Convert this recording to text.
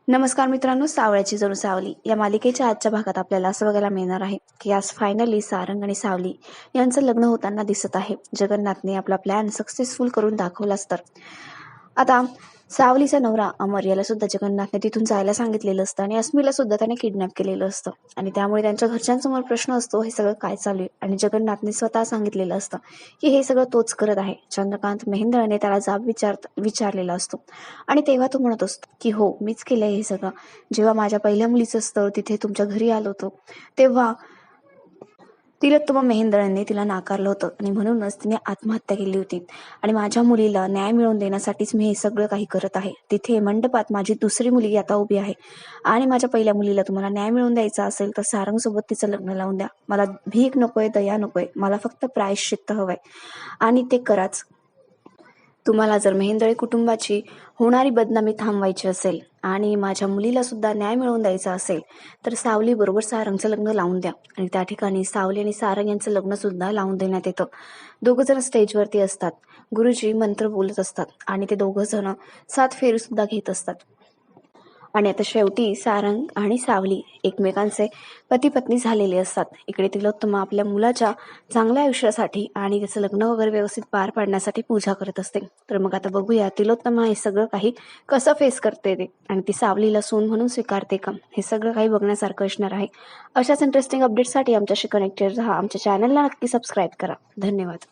नमस्कार मित्रांनो, सावळ्याची जणू सावली या मालिकेच्या आजच्या भागात आपल्याला असं बघायला मिळणार आहे की आज फायनली सारंग आणि सावली यांचं लग्न होताना दिसत आहे. जगन्नाथने आपला प्लॅन सक्सेसफुल करून दाखवलाच तर आता सावलीचा नवरा अमर याला सुद्धा जगन्नाथने तिथून जायला सांगितलेलं असतं आणि अस्मीला सुद्धा त्याने किडनॅप केलेलं असतं आणि त्यामुळे त्यांच्या घरच्यांसमोर प्रश्न असतो, हे सगळं काय चालू आहे? आणि जगन्नाथने स्वतः सांगितलेलं असतं की हे सगळं तोच करत आहे. चंद्रकांत मेहेंदळने त्याला जाब विचारलेला असतो आणि तेव्हा तो म्हणत असतो की हो, मीच केलंय हे सगळं. जेव्हा माझ्या पहिल्या मुलीचं स्थळ तिथे तुमच्या घरी आलो होतो तेव्हा तिलोत्तमा मेहेंदळांनी तिला नाकारलं होतं आणि म्हणूनच तिने आत्महत्या केली होती. आणि माझ्या मुलीला न्याय मिळवून देण्यासाठीच मी हे सगळं काही करत आहे. तिथे मंडपात माझी दुसरी मुलगी आता उभी आहे आणि माझ्या पहिल्या मुलीला तुम्हाला न्याय मिळवून द्यायचा असेल तर सारंगसोबत तिचं लग्न लावून द्या. मला भीक नकोय, दया नकोय, मला फक्त प्रायश्चित्त हवंय आणि ते कराच. तुम्हाला जर मेहेंदळे कुटुंबाची होणारी बदनामी थांबवायची असेल आणि माझ्या मुलीला सुद्धा न्याय मिळवून द्यायचा असेल तर सावली बरोबर सारंगचं लग्न लावून द्या. आणि त्या ठिकाणी सावली आणि सारंग यांचं लग्न सुद्धा लावून देण्यात येतं. दोघं जण स्टेजवरती असतात, गुरुजी मंत्र बोलत असतात आणि ते दोघं जण 7 फेरी सुद्धा घेत असतात. आणि आता शेवटी सारंग आणि सावली एकमेकांचे पती पत्नी झालेले असतात. इकडे तिलोत्तमा आपल्या मुलाच्या चांगल्या आयुष्यासाठी आणि त्याचं लग्न वगैरे व्यवस्थित पार पाडण्यासाठी पूजा करत असते. तर मग आता बघूया तिलोत्तमा हे सगळं काही कसं फेस करते ते आणि ती सावलीला सून म्हणून स्वीकारते का, हे सगळं काही बघण्यासारखं असणार आहे. अशाच इंटरेस्टिंग अपडेट्ससाठी आमच्याशी कनेक्टेड राहा. आमच्या चॅनलला नक्की सबस्क्राईब करा. धन्यवाद.